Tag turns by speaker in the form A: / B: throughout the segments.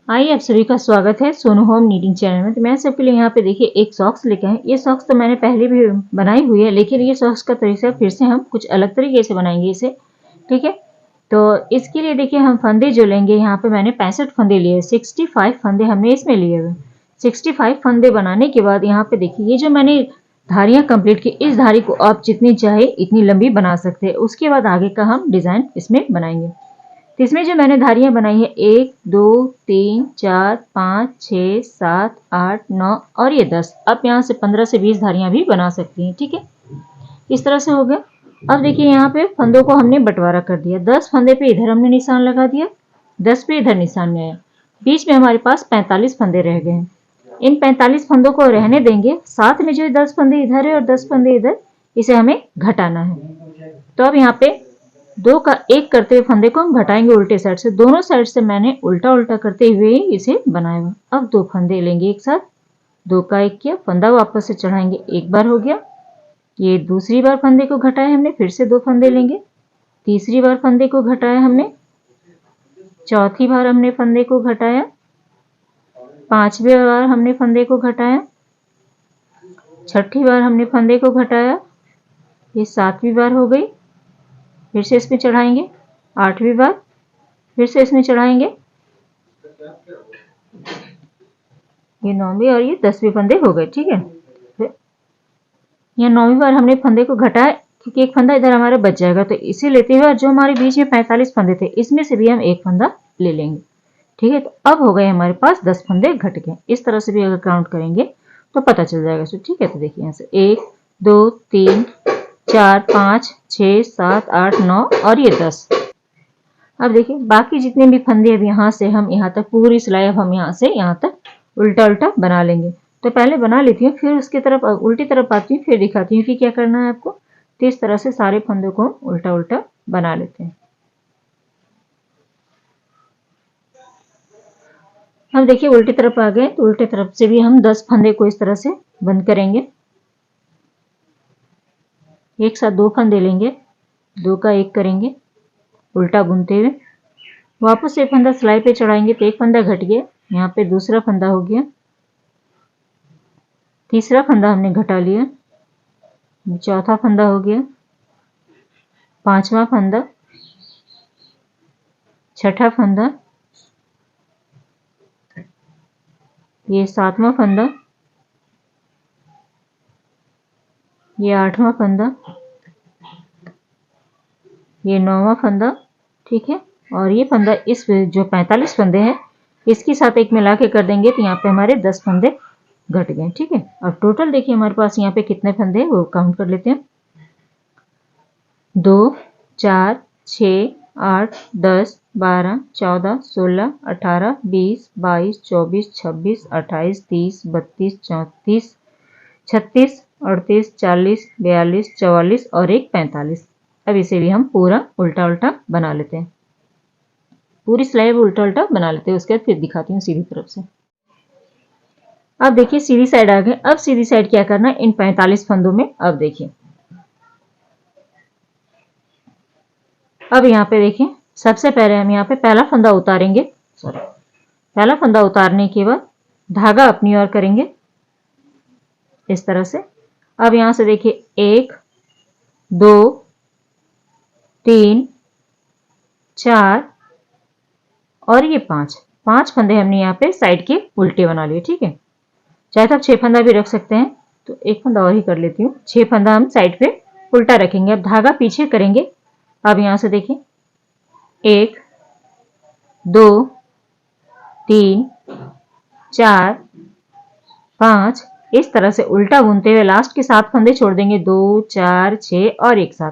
A: आइए आप सभी का स्वागत है सोनू होम नीडिंग चैनल में। तो मैं सबके लिए यहाँ पे देखिए एक सॉक्स लेके आए। ये सॉक्स तो मैंने पहले भी बनाई हुई है, लेकिन ये सॉक्स का तरीका फिर से हम कुछ अलग तरीके से बनाएंगे इसे। ठीक है, तो इसके लिए देखिए हम फंदे जो लेंगे, यहाँ पे मैंने 65 फंदे लिए, 65 फंदे हमने इसमें लिए हुए। 65 फंदे बनाने के बाद यहाँ पे देखिए ये जो मैंने धारियाँ कंप्लीट की, इस धारी को आप जितनी चाहे इतनी लंबी बना सकते हैं। उसके बाद आगे का हम डिजाइन इसमें बनाएंगे। तो इसमें जो मैंने धारियां बनाई है 1 2 3 4 5 6 7 8 9 और ये 10। आप यहाँ से 15 से 20 धारियां भी बना सकती हैं। ठीक है, इस तरह से हो गया। अब देखिए यहाँ पे फंदों को हमने बंटवारा कर दिया। 10 फंदे पे इधर हमने निशान लगा दिया, 10 पे इधर निशान में आया। बीच में हमारे पास 45 फंदे रह गए हैं। इन 45 फंदों को रहने देंगे, साथ में जो 10 फंदे इधर है और 10 फंदे इधर, इसे हमें घटाना है। तो अब यहाँ पे 2 का 1 करते हुए फंदे को हम घटाएंगे उल्टे साइड से। दोनों साइड से मैंने उल्टा उल्टा करते हुए इसे बनाया हुआ। अब 2 फंदे लेंगे एक साथ, 2 का 1 किया, फंदा वापस से चढ़ाएंगे, एक बार हो गया। ये दूसरी बार फंदे को घटाया हमने, फिर से 2 फंदे लेंगे। तीसरी बार फंदे को घटाया हमने, चौथी बार हमने फंदे को घटाया, पांचवी बार हमने फंदे को घटाया, छठी बार हमने फंदे को घटाया, ये 7वीं बार हो गई। फिर से इसमें चढ़ाएंगे, 8वीं बार, फिर से इसमें चढ़ाएंगे, ये 9वीं और ये 10वीं फंदे हो गए। ठीक है, यहाँ 9वीं बार हमने फंदे को घटाया क्योंकि एक फंदा इधर हमारा बच जाएगा, तो इसे लेते हुए जो हमारे बीच में 45 फंदे थे, इसमें से भी हम एक फंदा ले लेंगे। ठीक है, तो अब हो गए हमारे पास 10 फंदे घट गए। इस तरह से भी अगर काउंट करेंगे तो पता चल जाएगा। सो ठीक है, तो देखिए यहाँ से 1 2 3 4 5 6 7 8 9 और ये 10। अब देखिए बाकी जितने भी फंदे अब यहाँ से हम यहाँ तक पूरी सिलाई अब हम यहाँ से यहाँ तक उल्टा उल्टा बना लेंगे। तो पहले बना लेती हूँ, फिर उसकी तरफ उल्टी तरफ आती हूँ, फिर दिखाती हूँ कि क्या करना है आपको। तो इस तरह से सारे फंदों को उल्टा उल्टा बना लेते हैं। अब देखिए उल्टी तरफ आ गए, तो उल्टे तरफ से भी हम 10 फंदे को इस तरह से बंद करेंगे। एक साथ 2 फंदे लेंगे, 2 का 1 करेंगे उल्टा बुनते हुए, वापस से फंदा सिलाई पे चढ़ाएंगे, तो एक फंदा घट गया, यहाँ पे दूसरा फंदा हो गया, तीसरा फंदा हमने घटा लिया, चौथा फंदा हो गया, पांचवा फंदा, छठा फंदा, ये 7वां फंदा, ये 8वां फंदा, ये 9वां फंदा। ठीक है, और ये फंदा इस जो 45 फंदे हैं इसके साथ एक मिला के कर देंगे, तो यहाँ पे हमारे 10 फंदे घट गए। ठीक है, अब टोटल देखिए हमारे पास यहाँ पे कितने फंदे हैं वो काउंट कर लेते हैं। 2 4 6 8 10 12 14 16 18 20 22 24 26 28 30 32 34 36 38 40 42 44 और एक 45। अब इसे भी हम पूरा उल्टा उल्टा बना लेते हैं। पूरी सिलाई उल्टा उल्टा बना लेते हैं, उसके बाद फिर दिखाती हूँ सीधी तरफ से। अब देखिए सीधी साइड आ गए। अब सीधी साइड क्या करना है इन 45 फंदों में। अब देखिए, अब यहाँ पे देखिए सबसे पहले हम यहाँ पे पहला फंदा उतारेंगे। पहला फंदा उतारने के बाद धागा अपनी ओर करेंगे इस तरह से। अब यहाँ से देखिए 1 2 3 4 और ये 5 फंदे हमने यहाँ पे साइड के उल्टे बना लिए। ठीक है, चाहे तो आप 6 फंदा भी रख सकते हैं, तो एक फंदा और ही कर लेती हूँ। 6 फंदा हम साइड पे उल्टा रखेंगे। अब धागा पीछे करेंगे। अब यहाँ से देखिए 1 2 3 4 5 इस तरह से उल्टा बुनते हुए लास्ट के 7 फंदे छोड़ देंगे, 2 4 6 और एक साथ।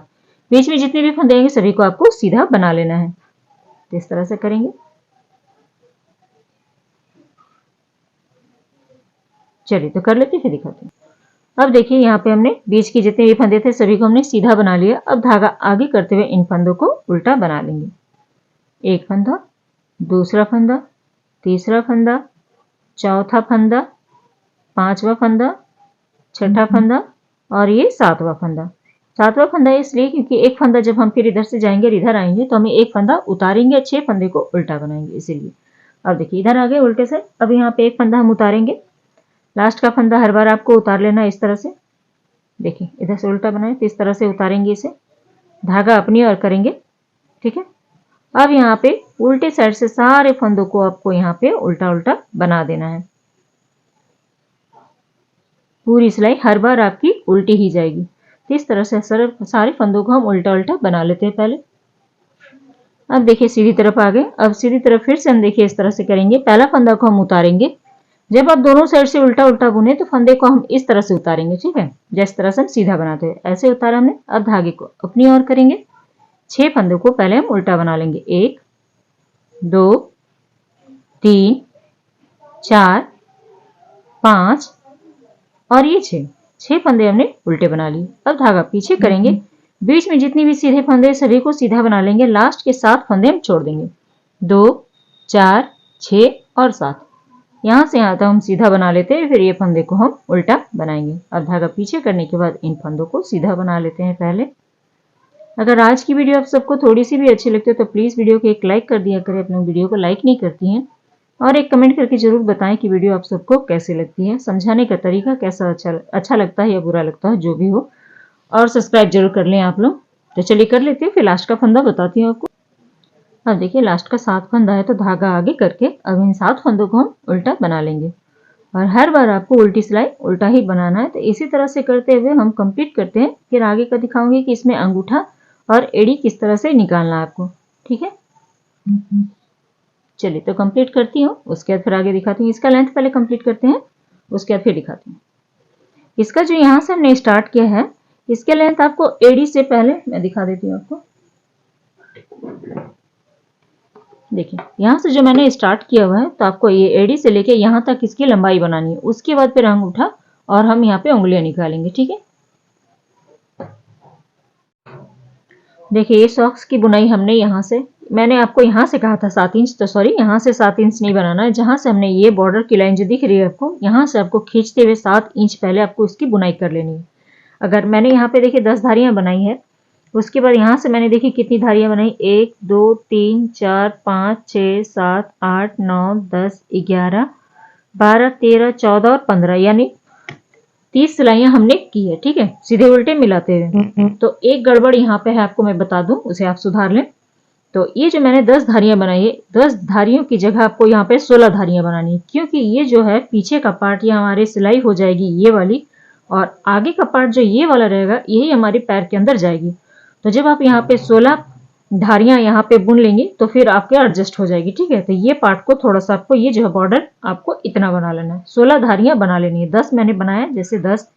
A: बीच में जितने भी फंदे आएंगे सभी को आपको सीधा बना लेना है। तो इस तरह से करेंगे। चलिए तो कर लेते फिर दिखाते हैं। अब देखिए यहाँ पे हमने बीच के जितने भी फंदे थे सभी को हमने सीधा बना लिया। अब धागा आगे करते हुए इन फंदों को उल्टा बना लेंगे। एक फंदा, दूसरा फंदा, तीसरा फंदा, चौथा फंदा, पांचवा फंदा, छठा फंदा और ये 7वां फंदा। 7वां फंदा इसलिए क्योंकि एक फंदा जब हम फिर इधर से जाएंगे और इधर आएंगे तो हमें एक फंदा उतारेंगे, 6 फंदे को उल्टा बनाएंगे इसीलिए। अब देखिए इधर आ गए उल्टे से। अब यहाँ पे एक फंदा हम उतारेंगे, लास्ट का फंदा हर बार आपको उतार लेना है इस तरह से। देखिए इधर से उल्टा बनाए तो इस तरह से उतारेंगे इसे, धागा अपनी ओर करेंगे, ठीक है। अब यहाँ पे उल्टे साइड से सारे फंदों को आपको यहाँ पे उल्टा उल्टा बना देना है। पूरी सिलाई हर बार आपकी उल्टी ही जाएगी। तो इस तरह से सारे फंदों को हम उल्टा उल्टा बना लेते हैं पहले। अब देखिए सीधी तरफ आ गए। अब सीधी तरफ फिर से हम देखिए इस तरह से करेंगे। पहला फंदा को हम उतारेंगे। जब आप दोनों साइड से उल्टा उल्टा बुने तो फंदे को हम इस तरह से उतारेंगे, ठीक है, जिस तरह से हम सीधा बनाते हैं ऐसे उतारा हमने। अब धागे को अपनी ओर करेंगे। 6 फंदों को पहले हम उल्टा बना लेंगे। 1 2 3 4 5 और ये 6 फंदे हमने उल्टे बना लिए। अब धागा पीछे करेंगे, बीच में जितनी भी सीधे फंदे सभी को सीधा बना लेंगे। लास्ट के 7 फंदे हम छोड़ देंगे। 2 4 6 और 7। यहाँ से यहाँ तक हम सीधा बना लेते हैं, फिर ये फंदे को हम उल्टा बनाएंगे। अब धागा पीछे करने के बाद इन फंदों को सीधा बना लेते हैं पहले। अगर आज की वीडियो आप सबको थोड़ी सी भी अच्छी लगती है तो प्लीज़ वीडियो को एक लाइक कर दिया करें। अपने वीडियो को लाइक नहीं करती हैं और एक कमेंट करके जरूर बताएं कि वीडियो आप सबको कैसी लगती है, समझाने का तरीका कैसा अच्छा लगता है या बुरा लगता है, जो भी हो। और सब्सक्राइब जरूर कर लें आप लोग। तो चलिए कर लेते हैं, फिर लास्ट का फंदा बताती हूँ आपको। अब देखिए लास्ट का 7 फंदा है तो धागा आगे करके अब इन 7 फंदों को हम उल्टा बना लेंगे। और हर बार आपको उल्टी सिलाई उल्टा ही बनाना है। तो इसी तरह से करते हुए हम कंप्लीट करते हैं। फिर आगे का दिखाऊंगी कि इसमें अंगूठा और एड़ी किस तरह से निकालना है आपको, ठीक है। चलिए तो कंप्लीट करती हूँ, उसके बाद फिर आगे दिखाती हूँ। इसका लेंथ पहले कंप्लीट करते हैं, उसके बाद फिर दिखाती हूँ। इसका जो यहाँ से हमने स्टार्ट किया है, इसके लेंथ आपको एड़ी से पहले मैं दिखा देती हूँ आपको। देखिए यहाँ से जो मैंने स्टार्ट किया हुआ है, तो आपको ये एड़ी से लेके यहाँ तक इसकी लंबाई बनानी है। उसके बाद फिर अंगूठा और हम यहाँ पे उंगलियां निकालेंगे, ठीक है। देखिए ये सॉक्स की बुनाई हमने यहाँ से, मैंने आपको यहाँ से कहा था 7 इंच, तो सॉरी यहाँ से 7 इंच नहीं बनाना है। जहाँ से हमने ये बॉर्डर की लाइन जो दिख रही है आपको, यहाँ से आपको खींचते हुए 7 इंच पहले आपको इसकी बुनाई कर लेनी है। अगर मैंने यहाँ पे देखिए 10 धारियां बनाई है, उसके बाद यहाँ से मैंने देखी कितनी धारियां बनाई, 1 2 3 4 5 6 7 8 9 10 11 12 13 14 और 15, यानी 30 सिलाइयां हमने की है, ठीक है, सीधे उल्टे मिलाते हुए। तो एक गड़बड़ यहाँ पे है, आपको मैं बता दूं, उसे आप सुधार लें। तो ये जो मैंने 10 धारियां बनाई है, 10 धारियों की जगह आपको यहाँ पे 16 धारियां बनानी है, क्योंकि ये जो है पीछे का पार्ट ये हमारी सिलाई हो जाएगी ये वाली, और आगे का पार्ट जो ये वाला रहेगा यही हमारे पैर के अंदर जाएगी। तो जब आप यहाँ पे 16 धारियां यहाँ पे बुन लेंगे तो फिर आपके एडजस्ट हो जाएगी, ठीक है। तो ये पार्ट को थोड़ा सा आपको, ये जो है बॉर्डर आपको इतना बना लेना है, 16 धारियां बना लेनी है। 10 मैंने बनाया, जैसे 10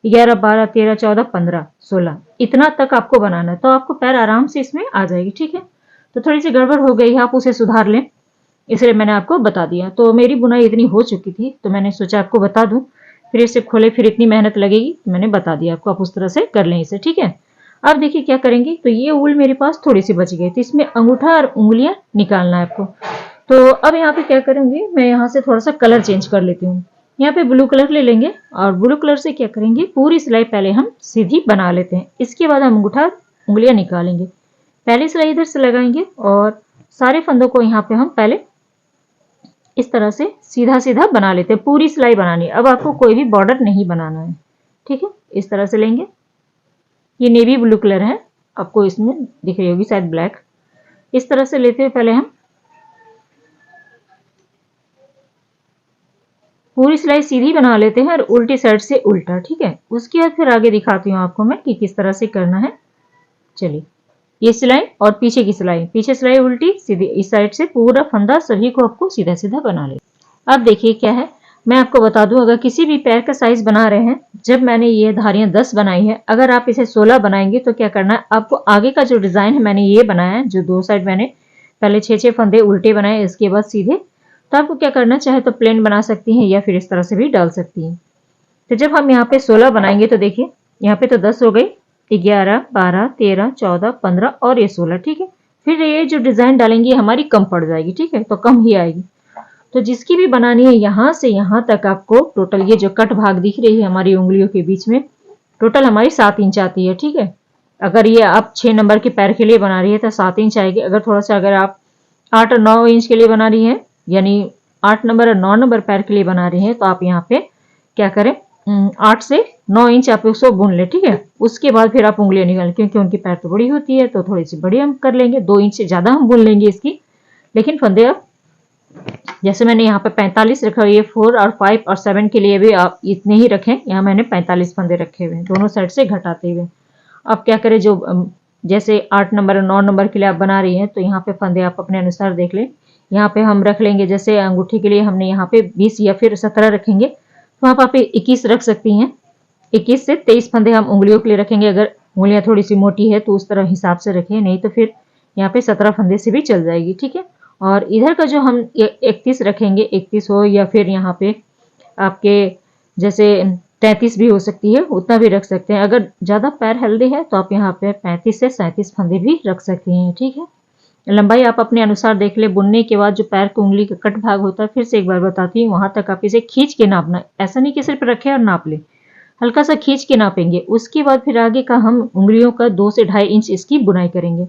A: 11 12 13 14 15 16 इतना तक आपको बनाना है, तो आपको पैर आराम से इसमें आ जाएगी, ठीक है। तो थोड़ी सी गड़बड़ हो गई है, आप उसे सुधार लें, इसलिए मैंने आपको बता दिया। तो मेरी बुनाई इतनी हो चुकी थी तो मैंने सोचा आपको बता दूं, फिर इसे खोले फिर इतनी मेहनत लगेगी, तो मैंने बता दिया आपको, आप उस तरह से कर लें इसे, ठीक है। अब देखिए क्या करेंगे, तो ये ऊल मेरे पास थोड़ी सी बच गई, तो इसमें अंगूठा और उंगलियां निकालना है आपको। तो अब यहाँ पे क्या करूंगी, मैं यहाँ से थोड़ा सा कलर चेंज कर लेती हूँ। यहाँ पे ब्लू कलर ले लेंगे और ब्लू कलर से क्या करेंगे, पूरी सिलाई पहले हम सीधी बना लेते हैं, इसके बाद हम अंगूठा उंगलियां निकालेंगे। पहली सिलाई इधर से लगाएंगे और सारे फंदों को यहाँ पे हम पहले इस तरह से सीधा सीधा बना लेते हैं। पूरी सिलाई बनानी है, अब आपको कोई भी बॉर्डर नहीं बनाना है, ठीक है। इस तरह से लेंगे, ये नेवी ब्लू कलर है, आपको इसमें दिख रही होगी शायद ब्लैक। इस तरह से लेते हुए पहले हम पूरी सिलाई सीधी बना लेते हैं और उल्टी साइड से उल्टा, ठीक है। उसके बाद फिर आगे दिखाती हूँ आपको मैं कि किस तरह से करना है। चलिए ये सिलाई और पीछे की सिलाई, पीछे सिलाई उल्टी सीधी, इस साइड से पूरा फंदा सभी को आपको सीधा सीधा बना ले। अब देखिए क्या है, मैं आपको बता दूं, अगर किसी भी पैर का साइज बना रहे हैं, जब मैंने ये धारियां 10 बनाई है, अगर आप इसे 16 बनाएंगे तो क्या करना है, आपको आगे का जो डिजाइन है मैंने ये बनाया है, जो 2 साइड मैंने पहले 6 फंदे उल्टे बनाए, इसके बाद सीधे, तो आपको क्या करना, चाहे तो प्लेन बना सकती हैं या फिर इस तरह से भी डाल सकती हैं। तो जब हम यहाँ पे 16 बनाएंगे तो देखिए यहाँ पे तो 10 हो गई, 11 12 13 14 15 और ये 16, ठीक है। फिर ये जो डिजाइन डालेंगे हमारी कम पड़ जाएगी, ठीक है, तो कम ही आएगी। तो जिसकी भी बनानी है यहाँ से यहाँ तक आपको टोटल, ये जो कट भाग दिख रही है हमारी उंगलियों के बीच में, टोटल हमारी 7 इंच आती है, ठीक है। अगर ये आप 6 नंबर के पैर के लिए बना रही है तो 7 इंच आएगी। अगर थोड़ा सा, अगर आप 8 और 9 इंच के लिए बना रही है यानी 8 नंबर और 9 नंबर पैर के लिए बना रहे हैं तो आप यहाँ पे क्या करें, 8 से 9 इंच आप इसको बुन ले, ठीक है। उसके बाद फिर आप उंगलियां निकालें, क्योंकि उनकी पैर तो बड़ी होती है तो थोड़ी सी बड़ी हम कर लेंगे, 2 इंच से ज़्यादा हम बुन लेंगे इसकी। लेकिन फंदे आप जैसे मैंने यहाँ पे 45 रखा हुआ है, 4 और 5 और 7 के लिए भी आप इतने ही रखें। यहाँ मैंने 45 फंदे रखे हुए हैं दोनों साइड से घटाते हुए। अब क्या करें, जो जैसे 8 नंबर और 9 नंबर के लिए आप बना रही हैं तो यहाँ पे फंदे आप अपने अनुसार देख लें। यहाँ पे हम रख लेंगे, जैसे अंगूठी के लिए हमने यहाँ पे 20 या फिर 17 रखेंगे, तो आप 21 रख सकती हैं। 21 से 23 फंदे हम उंगलियों के लिए रखेंगे। अगर उंगलियां थोड़ी सी मोटी है तो उस तरह हिसाब से रखें, नहीं तो फिर यहाँ पे 17 फंदे से भी चल जाएगी, ठीक है। और इधर का जो हम 31 रखेंगे, 31 हो या फिर यहाँ पे आपके जैसे 33 भी हो सकती है, उतना भी रख सकते हैं। अगर ज़्यादा पैर हेल्दी है तो आप यहाँ पे 35 से 37 फंदे भी रख सकती हैं, ठीक है। लंबाई आप अपने अनुसार देख ले। बुनने के बाद जो पैर की उंगली का कट भाग होता है, फिर से एक बार बताती हूँ, वहां तक आप इसे खींच के नापना। ऐसा नहीं कि सिर्फ रखे और नाप ले, हल्का सा खींच के नापेंगे। उसके बाद फिर आगे का हम उंगलियों का 2 से 2.5 इंच इसकी बुनाई करेंगे।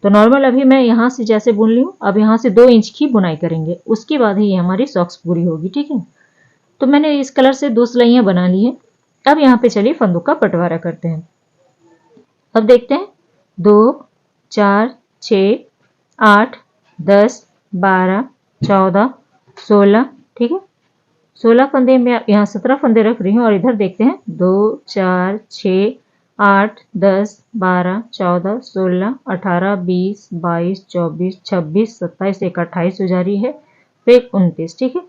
A: तो नॉर्मल अभी मैं यहाँ से जैसे बुन ली हूँ, अब यहाँ से 2 इंच की बुनाई करेंगे, उसके बाद ही हमारी सॉक्स पूरी होगी, ठीक है। तो मैंने इस कलर से 2 सिलाइयाँ बना ली हैं। अब यहाँ पे चलिए फंदों का बंटवारा करते हैं। अब देखते हैं 2, 4, 6, 8, 10, 12, 14, 16, ठीक है। 16 फंदे में यहाँ 17 फंदे रख रही हूँ और इधर देखते हैं 2, 4, 6, 8, 10, 12, 14, 16, 18, 20, 22, 24, 26, 27, एक 28 हो जा रही है, फिर 29, ठीक है।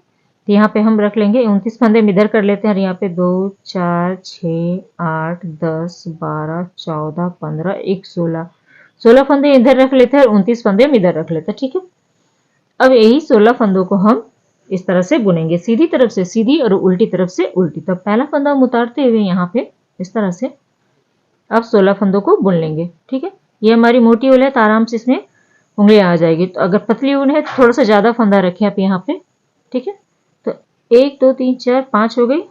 A: तो यहाँ पे हम रख लेंगे 29 फंदे हम इधर कर लेते हैं और यहाँ पे 2, 4, 6, 8, 10, 12, 14, 15, एक 16 फंदे इधर रख लेते हैं और 29 फंदे हम इधर रख लेते हैं, ठीक है। अब यही 16 फंदों को हम इस तरह से बुनेंगे, सीधी तरफ से सीधी और उल्टी तरफ से उल्टी। तो पहला फंदा हम उतारते हुए यहाँ पे इस तरह से अब 16 फंदों को बुन लेंगे, ठीक है। ये हमारी मोटी ऊन है तो आराम से इसमें उंगलियां आ जाएगी। तो अगर पतली ऊन है तो थोड़ा सा ज्यादा फंदा रखें आप यहाँ पे, ठीक है। तो 1, 2, 3, 4, 5 हो गई,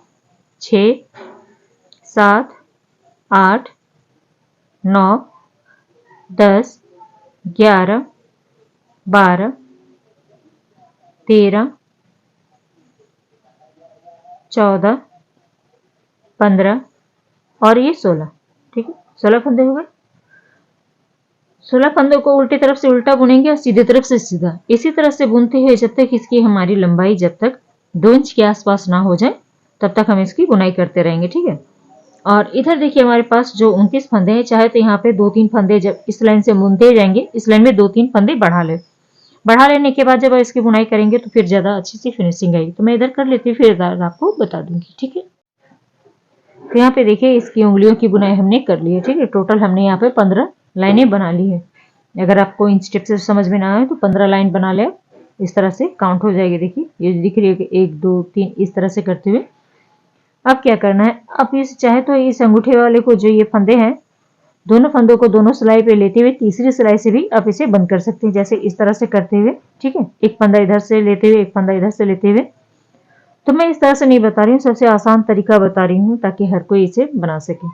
A: 6, 7, 8, 9, 10, 11, 12, 13, 14, 15 और ये 16, ठीक है। 16 फंदे हो गए। 16 फंदों को उल्टी तरफ से उल्टा बुनेंगे और सीधी तरफ से सीधा, इसी तरह से बुनते हुए जब तक इसकी हमारी लंबाई जब तक 2 इंच के आसपास ना हो जाए तब तक हम इसकी बुनाई करते रहेंगे, ठीक है। और इधर देखिए हमारे पास जो 29 फंदे हैं, चाहे तो यहाँ पे 2-3 फंदे जब इस लाइन से बुनते जाएंगे, इस लाइन में 2-3 फंदे बढ़ा लेने के बाद जब इसकी बुनाई करेंगे तो फिर ज्यादा अच्छी सी फिनिशिंग आएगी। तो मैं इधर कर लेती हूँ, फिर आपको बता दूंगी, ठीक है। तो यहाँ पे देखिए इसकी उंगलियों की बुनाई हमने कर ली है, ठीक है। टोटल हमने यहाँ पे 15 लाइनें बना ली है। अगर आपको इंच टेप से समझ में ना आए तो 15 लाइन बना ले, इस तरह से काउंट हो जाएगी। देखिए ये दिख रही है कि 1, 2, 3 इस तरह से करते हुए। अब क्या करना है, अब इस चाहे तो इस अंगूठे वाले को जो ये फंदे हैं, दोनों फंदों को दोनों सिलाई पे लेते हुए तीसरी सिलाई से भी आप इसे बंद कर सकते हैं, जैसे इस तरह से करते हुए, ठीक है। एक फंदा इधर से लेते हुए, एक फंदा इधर से लेते हुए। तो मैं इस तरह से नहीं बता रही हूँ, सबसे आसान तरीका बता रही हूँ ताकि हर कोई इसे बना सके।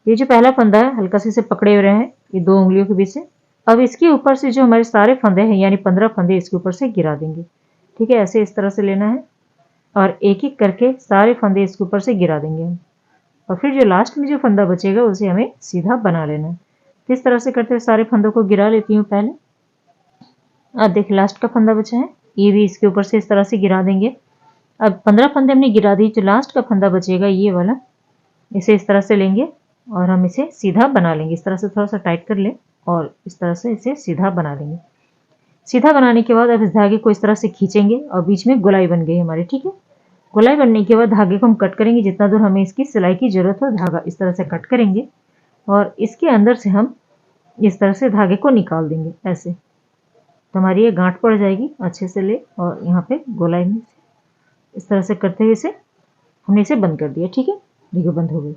A: ये जो पहला फंदा है हल्का से इसे पकड़े हुए हैं ये 2 उंगलियों के बीच से। अब इसके ऊपर से जो हमारे सारे फंदे हैं यानी 15 फंदे इसके ऊपर से गिरा देंगे, ठीक है। ऐसे इस तरह से लेना है और एक एक करके सारे फंदे इसके ऊपर से गिरा देंगे हम। और फिर जो लास्ट में जो फंदा बचेगा उसे हमें सीधा बना लेना है। इस तरह से करते हुए सारे फंदों को गिरा लेती हूँ पहले। अब देखिए लास्ट का फंदा बचा है, ये भी इसके ऊपर से इस तरह से गिरा देंगे। अब 15 फंदे हमने गिरा दी, जो लास्ट का फंदा बचेगा ये वाला, इसे इस तरह से लेंगे और हम इसे सीधा बना लेंगे। इस तरह से थोड़ा सा टाइट कर ले और इस तरह से इसे सीधा बना लेंगे। सीधा बनाने के बाद अब इस धागे को इस तरह से खींचेंगे और बीच में गोलाई बन गई हमारी, ठीक है। गोलाई बनने के बाद धागे को हम कट करेंगे, जितना दूर हमें इसकी सिलाई की जरूरत हो धागा इस तरह से कट करेंगे और इसके अंदर से हम इस तरह से धागे को निकाल देंगे ऐसे। तो हमारी ये गांठ पड़ जाएगी अच्छे से ले और यहाँ पे गोलाई में इस तरह से करते हुए इसे हमने इसे बंद कर दिया, ठीक है। देखिए बंद हो गई।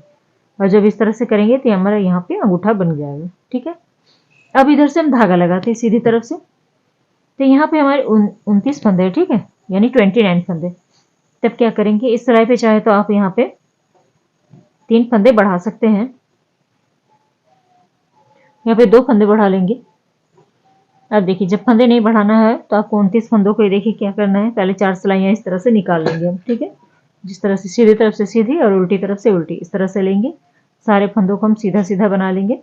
A: और जब इस तरह से करेंगे तो हमारा यहाँ पे अंगूठा बन जाएगा, ठीक है। अब इधर से हम धागा लगाते हैं सीधी तरफ से। तो यहाँ पे हमारे 29 फंदे हैं, ठीक है, यानी 29 फंदे। तब क्या करेंगे, इस सिलाई पे चाहे तो आप यहाँ पे 3 फंदे बढ़ा सकते हैं, यहाँ पे 2 फंदे बढ़ा लेंगे अब देखिए जब फंदे नहीं बढ़ाना है तो आपको 29 फंदों को देखिए क्या करना है, पहले 4 सिलाइयाँ इस तरह से निकाल लेंगे हम, ठीक है। जिस तरह से सीधी तरफ से सीधी और उल्टी तरफ से उल्टी, इस तरह से लेंगे। सारे फंदों को हम सीधा सीधा बना लेंगे।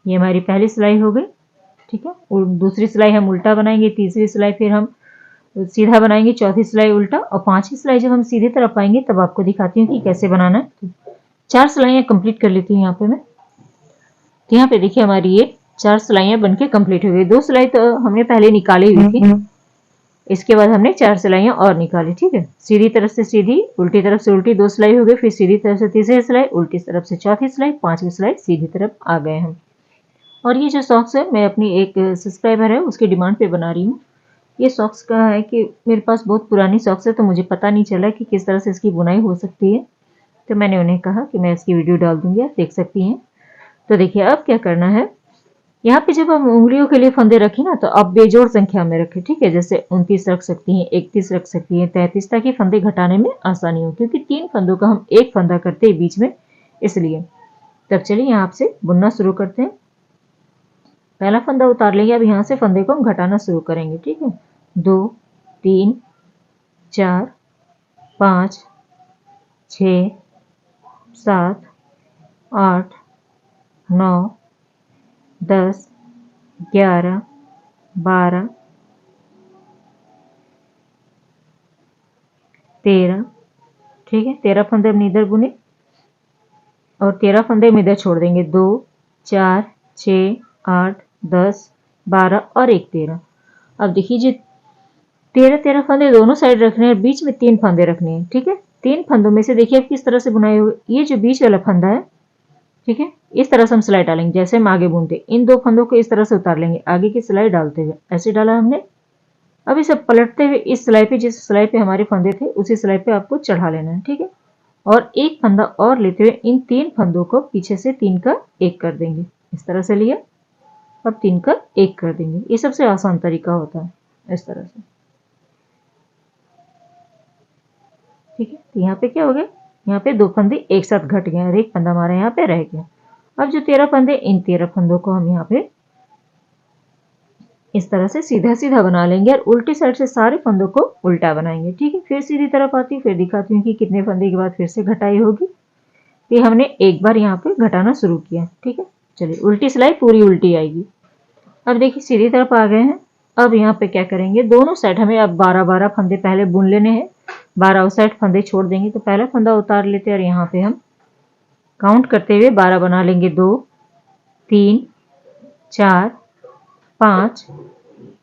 A: ये हमारी पहली सिलाई हो गई, ठीक है। और दूसरी सिलाई हम उल्टा बनाएंगे, तीसरी सिलाई फिर हम सीधा बनाएंगे, चौथी सिलाई उल्टा, और पांचवी सिलाई जब हम सीधी तरफ आएंगे तब आपको दिखाती हूँ कि कैसे बनाना है। 4 सिलाइयाँ कंप्लीट कर लेती हूँ यहाँ पे मैं। तो यहाँ पे देखिए हमारी ये 4 सिलाइयाँ बनके कंप्लीट हो गई। 2 सिलाई तो हमने पहले निकाली हुई थी, इसके बाद हमने 4 सिलाइयाँ और निकाली, ठीक है। सीधी तरफ से सीधी, उल्टी तरफ से उल्टी 2 सिलाई हो गई, फिर सीधी तरफ से तीसरी सिलाई, उल्टी तरफ से चौथी सिलाई, पांचवी सिलाई, सीधी तरफ आ गए हम। और ये जो सॉक्स है मैं अपनी एक सब्सक्राइबर है उसकी डिमांड पे बना रही हूँ। ये सॉक्स का है कि मेरे पास बहुत पुरानी सॉक्स है तो मुझे पता नहीं चला कि किस तरह से इसकी बुनाई हो सकती है, तो मैंने उन्हें कहा कि मैं इसकी वीडियो डाल दूंगी, आप देख सकती हैं। तो देखिए अब क्या करना है, यहाँ पे जब हम उंगलियों के लिए फंदे रखें ना तो आप बेजोड़ संख्या में रखें, ठीक है। जैसे 29 रख सकती हैं, 31 रख सकती हैं, 33, ताकि फंदे घटाने में आसानी हो, क्योंकि 3 फंदों का हम एक फंदा करते हैं बीच में, इसलिए। तब चलिए यहाँ आपसे बुनना शुरू करते हैं। पहला फंदा उतार लेंगे, अब यहाँ से फंदे को हम घटाना शुरू करेंगे, ठीक है। 2 3 4 5 6 7 8 9 10 11 12 13, ठीक है। 13 फंदे हम इधर बुने और 13 फंदे हम इधर छोड़ देंगे। 2 4 6 8 10 12 और एक 13। अब देखिए जी 13 फंदे दोनों साइड रखने हैं, बीच में 3 फंदे रखने हैं, ठीक है। 3 फंदों में से देखिए अब किस तरह से बुनाई होगी। ये जो बीच वाला फंदा है, ठीक है, इस तरह से हम सिलाई डालेंगे जैसे हम आगे बुनते। इन 2 फंदों को इस तरह से उतार लेंगे आगे की सिलाई डालते हुए, ऐसे डाला हमने। अब इसे पलटते हुए इस सिलाई पे, जिस सिलाई पे हमारे फंदे थे उसी सिलाई पे आपको चढ़ा लेना है, ठीक है। और एक फंदा और लेते हुए इन 3 फंदों को पीछे से 3 का 1 कर देंगे, इस तरह से लिया। अब 3 का 1 कर देंगे, ये सबसे आसान तरीका होता है, इस तरह से, ठीक है। तो यहाँ पे क्या हो गया, यहाँ पे 2 फंदे एक साथ घट गए और एक फंदा हमारा यहाँ पे रह गया। अब जो 13 फंदे, इन 13 फंदों को हम यहाँ पे इस तरह से सीधा सीधा बना लेंगे और उल्टी साइड से सारे फंदों को उल्टा बनाएंगे, ठीक है। फिर सीधी तरफ आती हूँ, फिर दिखाती हूँ कि कितने फंदे के बाद फिर से घटाई होगी। ये हमने एक बार यहाँ पे घटाना शुरू किया, ठीक है। चलिए उल्टी सिलाई पूरी उल्टी आएगी। अब देखिए सीधी तरफ आ गए हैं। अब यहाँ पे क्या करेंगे, दोनों साइड हमें अब 12-12 फंदे पहले बुन लेने हैं, 12 उस साइड फंदे छोड़ देंगे। तो पहला फंदा उतार लेते हैं और यहाँ पे हम काउंट करते हुए 12 बना लेंगे। 2 3 4 5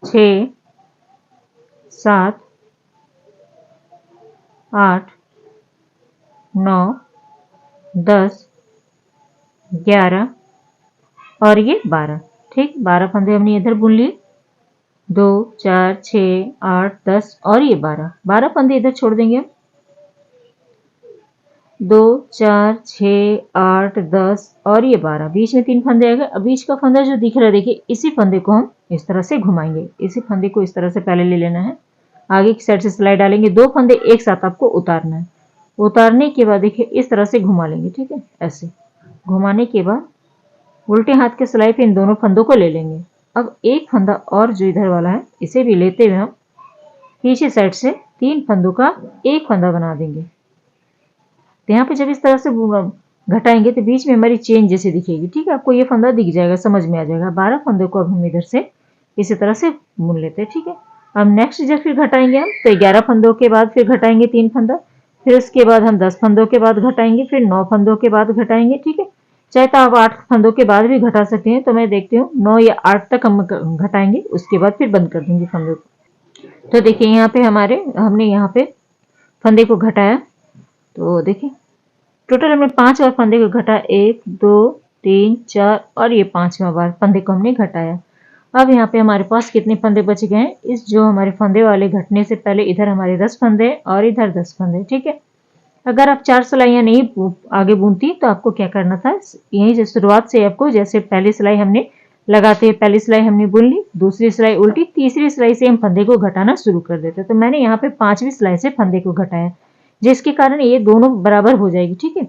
A: 6 7 8 9 10 11 और ये 12, ठीक। 12 फंदे हमने इधर बुन लिए। 2 4 6 8 10 और ये 12 फंदे इधर छोड़ देंगे हम। 2 4 6 8 10 और ये 12, बीच में 3 फंदे आ गए। अब बीच का फंदा जो दिख रहा है देखिए, इसी फंदे को हम इस तरह से घुमाएंगे। इसी फंदे को इस तरह से पहले ले लेना है, आगे की साइड से सिलाई डालेंगे। 2 फंदे एक साथ आपको उतारना है। उतारने के बाद देखिए इस तरह से घुमा लेंगे, ठीक है। ऐसे घुमाने के बाद उल्टे हाथ के सिलाई पे इन दोनों फंदों को ले लेंगे। अब एक फंदा और जो इधर वाला है इसे भी लेते हुए हम पीछे साइड से 3 फंदों का एक फंदा बना देंगे। तो यहाँ पे जब इस तरह से घटाएंगे तो बीच में हमारी चेन जैसे दिखेगी, ठीक है। आपको ये फंदा दिख जाएगा, समझ में आ जाएगा। 12 फंदों को अब हम इधर से इसी तरह से बुन लेते हैं, ठीक है। अब नेक्स्ट जब फिर घटाएंगे हम तो 11 फंदों के बाद फिर घटाएंगे 3 फंदा, फिर उसके बाद हम 10 फंदों के बाद घटाएंगे, फिर 9 फंदों के बाद घटाएंगे, ठीक है। चाहे तो आप 8 फंदों के बाद भी घटा सकते हैं, तो मैं देखती हूँ 9 या 8 तक हम घटाएंगे, उसके बाद फिर बंद कर देंगे फंदों को। तो देखिए यहाँ पे हमने यहाँ पे फंदे को घटाया, तो देखिए टोटल हमने 5 बार फंदे को घटा, 1 2 3 4 और ये 5वां बार फंदे को हमने घटाया। अब यहाँ पे हमारे पास कितने फंदे बच गए हैं, इस जो हमारे फंदे वाले घटने से पहले इधर हमारे 10 फंदे और इधर 10 फंदे, ठीक है। अगर आप 4 सिलाइयाँ नहीं आगे बुनती तो आपको क्या करना था, यहीं से शुरुआत से आपको, जैसे पहली सिलाई हमने लगाते हैं, पहली सिलाई हमने बुन ली, दूसरी सिलाई उल्टी, तीसरी सिलाई से हम फंदे को घटाना शुरू कर देते। तो मैंने यहाँ पे 5वीं सिलाई से फंदे को घटाया, जिसके कारण ये दोनों बराबर हो जाएगी, ठीक है।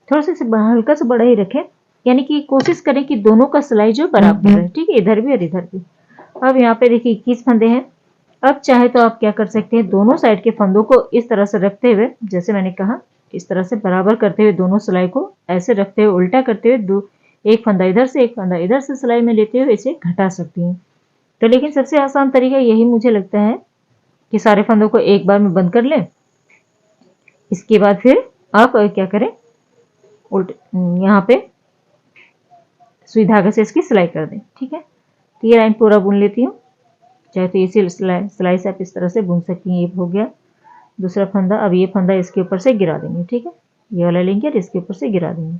A: थोड़ा सा हल्का सा बड़ा ही रखें, यानी कि कोशिश करें कि दोनों का सिलाई जो बराबर है, ठीक है, इधर भी और इधर भी। अब यहाँ पे देखिए 21 फंदे हैं। अब चाहे तो आप क्या कर सकते हैं, दोनों साइड के फंदों को इस तरह से रखते हुए, जैसे मैंने कहा इस तरह से बराबर करते हुए दोनों सिलाई को ऐसे रखते हुए उल्टा करते हुए एक फंदा इधर से एक फंदा इधर से सिलाई में लेते हुए इसे घटा सकती हैं। तो लेकिन सबसे आसान तरीका यही मुझे लगता है कि सारे फंदों को एक बार में बंद कर लें। इसके बाद फिर आप क्या करें, उल्टे यहाँ पे सुई धागे से इसकी सिलाई कर दें, ठीक है। तो ये लाइन पूरा बुन लेती हूँ, चाहे तो इसी सिलाई से आप इस तरह से बुन सकती हैं। ये हो गया दूसरा फंदा। अब ये फंदा इसके ऊपर से गिरा देंगे, ठीक है, ये वाला लेंगे और इसके ऊपर से गिरा देंगे।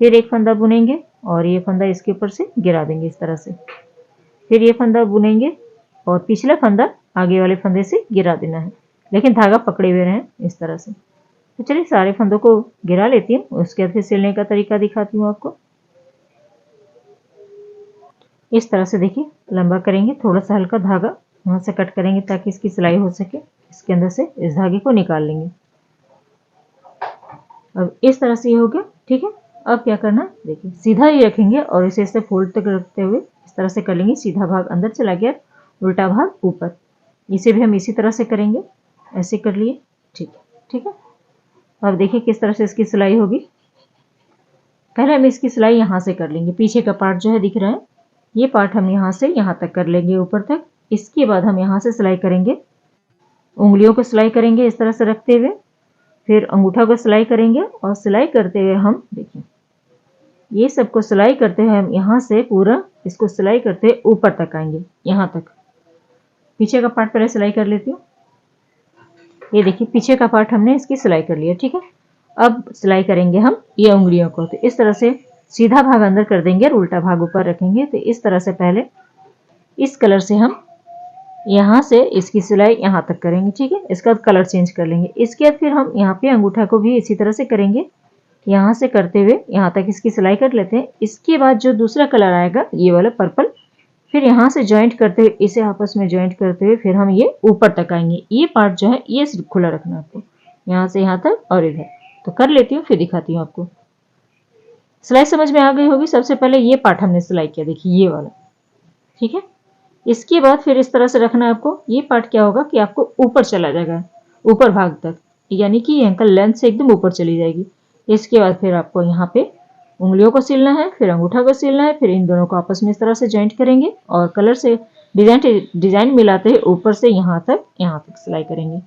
A: फिर एक फंदा बुनेंगे और ये फंदा इसके ऊपर से गिरा देंगे इस तरह से। फिर ये फंदा बुनेंगे और पिछला फंदा आगे वाले फंदे से गिरा देना है, लेकिन धागा पकड़े हुए रहें इस तरह से। तो चलिए सारे फंदों को गिरा लेती हूँ, उसके बाद फिर सिलने का तरीका दिखाती हूँ आपको। इस तरह से देखिए लंबा करेंगे, थोड़ा सा हल्का धागा यहाँ से कट करेंगे ताकि इसकी सिलाई हो सके। इसके अंदर से इस धागे को निकाल लेंगे। अब इस तरह से ये हो गया, ठीक है। अब क्या करना, देखिए सीधा ही रखेंगे और इसे ऐसे फोल्ड तक रखते हुए इस तरह से कर लेंगे। सीधा भाग अंदर चला गया, उल्टा भाग ऊपर। इसे भी हम इसी तरह से करेंगे, ऐसे कर लिए, ठीक है, ठीक है। अब देखिए किस तरह से इसकी सिलाई होगी। पहले हम इसकी सिलाई यहाँ से कर लेंगे। पीछे का पार्ट जो है दिख रहा है, ये पार्ट हम यहाँ से यहाँ तक कर लेंगे, ऊपर तक। इसके बाद हम यहाँ से सिलाई करेंगे, उंगलियों को सिलाई करेंगे इस तरह से रखते हुए, फिर अंगूठा को सिलाई करेंगे और सिलाई करते हुए हम देखिए ये सबको सिलाई करते हुए हम यहाँ से पूरा इसको सिलाई करते हुए ऊपर तक आएंगे, यहाँ तक। पीछे का पार्ट पहले सिलाई कर लेती हूँ। ये देखिए पीछे का पार्ट हमने इसकी सिलाई कर लिया, ठीक है। अब सिलाई करेंगे हम ये उंगलियों को। तो इस तरह से सीधा भाग अंदर कर देंगे और उल्टा भाग ऊपर रखेंगे। तो इस तरह से पहले इस कलर से हम यहाँ से इसकी सिलाई यहाँ तक करेंगे, ठीक है। इसका कलर चेंज कर लेंगे। इसके बाद फिर हम यहाँ पे अंगूठा को भी इसी तरह से करेंगे, यहाँ से करते हुए यहाँ तक इसकी सिलाई कर लेते हैं। इसके बाद जो दूसरा कलर आएगा ये वाला पर्पल, फिर यहाँ से ज्वाइंट करते हुए इसे आपस में ज्वाइंट करते हुए फिर हम ये ऊपर तक आएंगे। ये पार्ट जो है ये सिर्फ खुला रखना आपको, यहाँ से यहाँ तक और इधर। तो कर लेती हूँ, फिर दिखाती हूँ आपको। सिलाई समझ में आ गई होगी। सबसे पहले ये पार्ट हमने सिलाई किया, देखिए ये वाला, ठीक है। इसके बाद फिर इस तरह से रखना है आपको। ये पार्ट क्या होगा कि आपको ऊपर चला जाएगा, ऊपर भाग तक, यानी कि एंकल लेंथ से एकदम ऊपर चली जाएगी। इसके बाद फिर आपको यहाँ पे उंगलियों को सिलना है, फिर अंगूठा को सिलना है, फिर इन दोनों को आपस में इस तरह से ज्वाइंट करेंगे और कलर से डिजाइन मिलाते हुए ऊपर से यहाँ तक सिलाई करेंगे।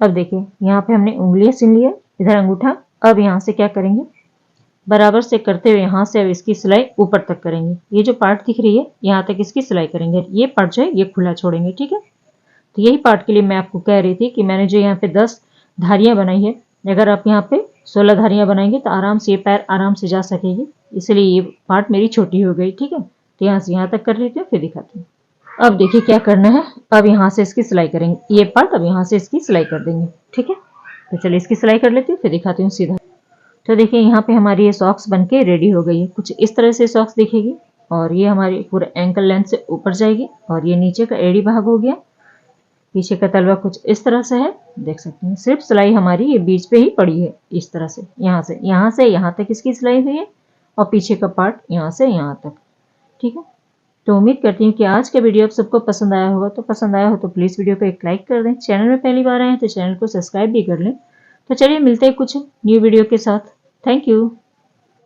A: अब देखिए यहाँ पे हमने उंगलियां सिल लिया, इधर अंगूठा। अब यहाँ से क्या करेंगे, बराबर से करते हुए यहाँ से अब इसकी सिलाई ऊपर तक करेंगे। ये जो पार्ट दिख रही है यहाँ तक इसकी सिलाई करेंगे। ये पार्ट जो है ये खुला छोड़ेंगे, ठीक है। तो यही पार्ट के लिए मैं आपको कह रही थी कि मैंने जो यहाँ पे 10 धारियां बनाई है, अगर आप यहाँ पे 16 धारियां बनाएंगे तो आराम से ये पैर आराम से जा सकेगी। इसलिए ये पार्ट मेरी छोटी हो गई, ठीक है। तो यहाँ से यहाँ तक कर लेती हूँ, फिर दिखाती हूँ। अब देखिए क्या करना है, अब यहाँ से इसकी सिलाई करेंगे। ये पार्ट अब यहाँ से इसकी सिलाई कर देंगे, ठीक है। तो चलिए इसकी सिलाई कर लेती हूँ, फिर दिखाती हूँ सीधा। तो देखिए यहाँ पे हमारी ये सॉक्स बनके रेडी हो गई है। कुछ इस तरह से सॉक्स दिखेगी और ये हमारी पूरा एंकल लेंथ से ऊपर जाएगी और ये नीचे का एड़ी भाग हो गया। पीछे का तलवा कुछ इस तरह से है, देख सकते हैं। सिर्फ सिलाई हमारी ये बीच पे ही पड़ी है, इस तरह से यहाँ से यहाँ तक इसकी सिलाई हुई है और पीछे का पार्ट यहाँ से यहाँ तक, ठीक है। तो उम्मीद करती हूँ कि आज का वीडियो आप सबको पसंद आया होगा। तो पसंद आया हो तो प्लीज़ वीडियो को एक लाइक कर दें। चैनल में पहली बार आए हैं तो चैनल को सब्सक्राइब भी कर लें। तो चलिए मिलते हैं कुछ न्यू वीडियो के साथ। Thank you.